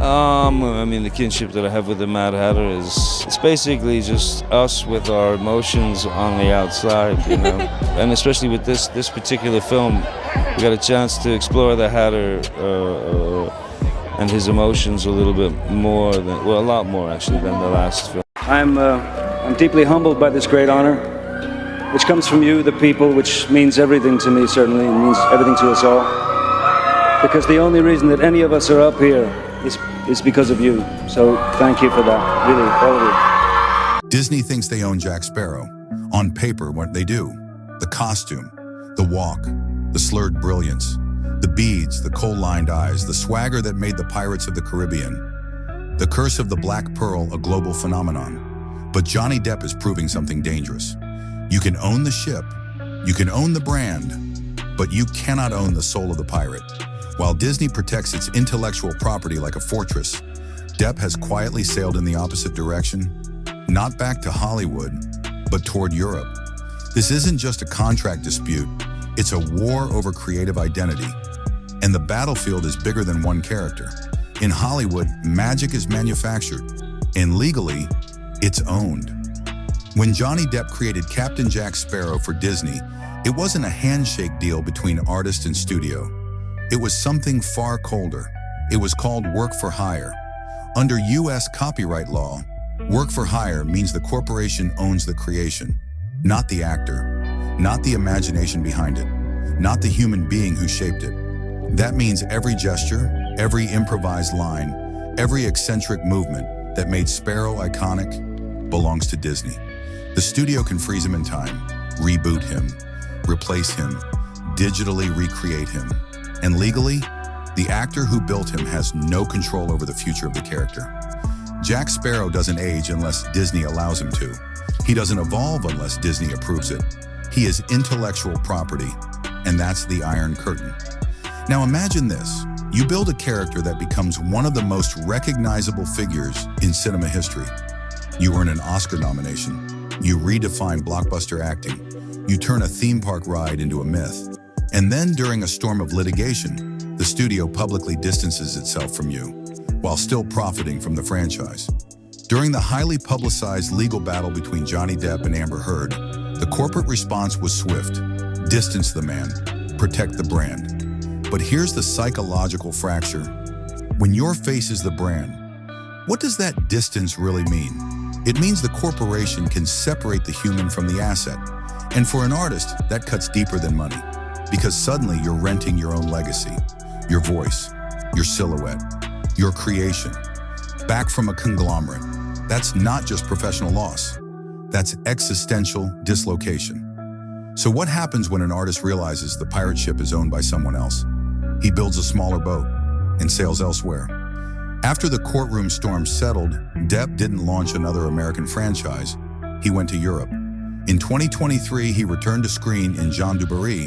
I mean, the kinship that I have with the Mad Hatter is, it's basically just us with our emotions on the outside, you know. And especially with this particular film, we got a chance to explore the Hatter and his emotions a little bit more than, well, a lot more actually than the last film. I'm deeply humbled by this great honor, which comes from you, the people, which means everything to me, certainly, and means everything to us all. Because the only reason that any of us are up here is because of you. So thank you for that, really, all of you. Disney thinks they own Jack Sparrow. On paper, what they do. The costume, the walk, the slurred brilliance, the beads, the coal-lined eyes, the swagger that made the Pirates of the Caribbean. The Curse of the Black Pearl, a global phenomenon. But Johnny Depp is proving something dangerous. You can own the ship, you can own the brand, but you cannot own the soul of the pirate. While Disney protects its intellectual property like a fortress, Depp has quietly sailed in the opposite direction, not back to Hollywood, but toward Europe. This isn't just a contract dispute, it's a war over creative identity. And the battlefield is bigger than one character. In Hollywood, magic is manufactured, and legally, it's owned. When Johnny Depp created Captain Jack Sparrow for Disney, it wasn't a handshake deal between artist and studio. It was something far colder. It was called work for hire. Under US copyright law, work for hire means the corporation owns the creation, not the actor, not the imagination behind it, not the human being who shaped it. That means every gesture, every improvised line, every eccentric movement that made Sparrow iconic belongs to Disney. The studio can freeze him in time, reboot him, replace him, digitally recreate him. And legally, the actor who built him has no control over the future of the character. Jack Sparrow doesn't age unless Disney allows him to. He doesn't evolve unless Disney approves it. He is intellectual property, and that's the Iron Curtain. Now imagine this. You build a character that becomes one of the most recognizable figures in cinema history. You earn an Oscar nomination. You redefine blockbuster acting. You turn a theme park ride into a myth. And then during a storm of litigation, the studio publicly distances itself from you, while still profiting from the franchise. During the highly publicized legal battle between Johnny Depp and Amber Heard, the corporate response was swift. Distance the man, protect the brand. But here's the psychological fracture. When your face is the brand, what does that distance really mean? It means the corporation can separate the human from the asset. And for an artist, that cuts deeper than money. Because suddenly you're renting your own legacy, your voice, your silhouette, your creation, back from a conglomerate. That's not just professional loss, that's existential dislocation. So what happens when an artist realizes the pirate ship is owned by someone else? He builds a smaller boat and sails elsewhere. After the courtroom storm settled, Depp didn't launch another American franchise. He went to Europe. In 2023, he returned to screen in Jean du Barry,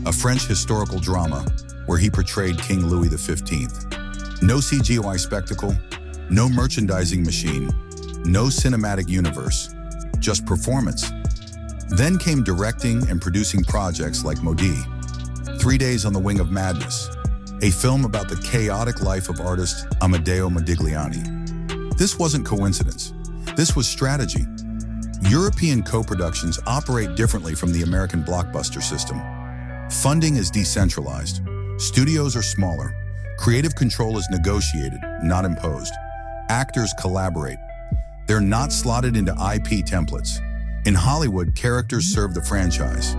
a French historical drama where he portrayed King Louis XV. No CGI spectacle, no merchandising machine, no cinematic universe, just performance. Then came directing and producing projects like Maudit, 3 Days on the Wing of Madness, a film about the chaotic life of artist Amedeo Modigliani. This wasn't coincidence. This was strategy. European co-productions operate differently from the American blockbuster system. Funding is decentralized. Studios are smaller. Creative control is negotiated, not imposed. Actors collaborate. They're not slotted into IP templates. In Hollywood, characters serve the franchise.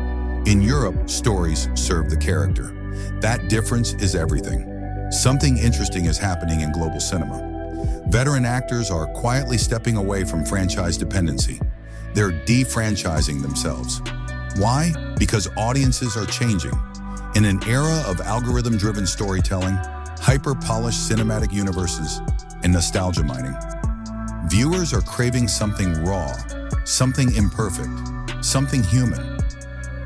In Europe, stories serve the character. That difference is everything. Something interesting is happening in global cinema. Veteran actors are quietly stepping away from franchise dependency. They're defranchising themselves. Why? Because audiences are changing. In an era of algorithm-driven storytelling, hyper-polished cinematic universes, and nostalgia mining, viewers are craving something raw, something imperfect, something human.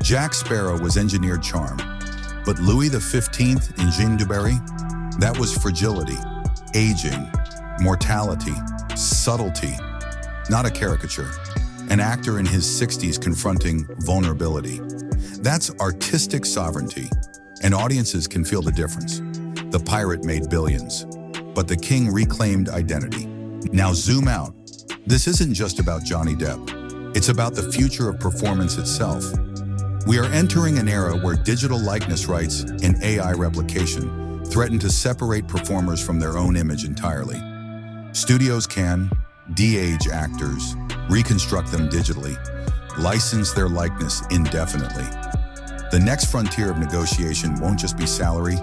Jack Sparrow was engineered charm, but Louis XV in Jean du Barry, that was fragility, aging, mortality, subtlety, not a caricature. An actor in his 60s confronting vulnerability. That's artistic sovereignty, and audiences can feel the difference. The pirate made billions, but the king reclaimed identity. Now zoom out. This isn't just about Johnny Depp. It's about the future of performance itself. We are entering an era where digital likeness rights and AI replication threaten to separate performers from their own image entirely. Studios can de-age actors, reconstruct them digitally, license their likeness indefinitely. The next frontier of negotiation won't just be salary,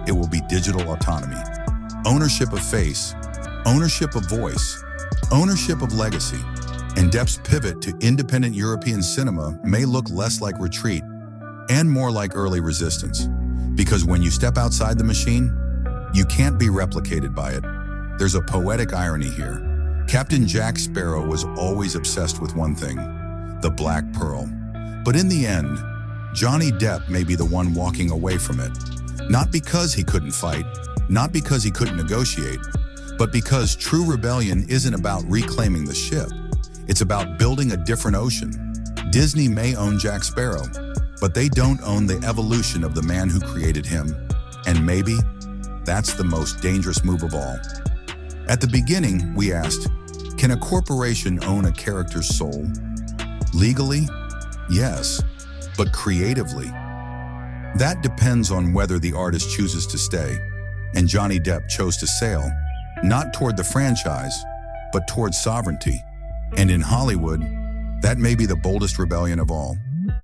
it will be digital autonomy. Ownership of face, ownership of voice, ownership of legacy. And Depp's pivot to independent European cinema may look less like retreat and more like early resistance. Because when you step outside the machine, you can't be replicated by it. There's a poetic irony here. Captain Jack Sparrow was always obsessed with one thing, the Black Pearl. But in the end, Johnny Depp may be the one walking away from it. Not because he couldn't fight, not because he couldn't negotiate, but because true rebellion isn't about reclaiming the ship. It's about building a different ocean. Disney may own Jack Sparrow, but they don't own the evolution of the man who created him. And maybe that's the most dangerous move of all. At the beginning, we asked, can a corporation own a character's soul? Legally, yes, but creatively? That depends on whether the artist chooses to stay. And Johnny Depp chose to sail, not toward the franchise, but toward sovereignty. And in Hollywood, that may be the boldest rebellion of all.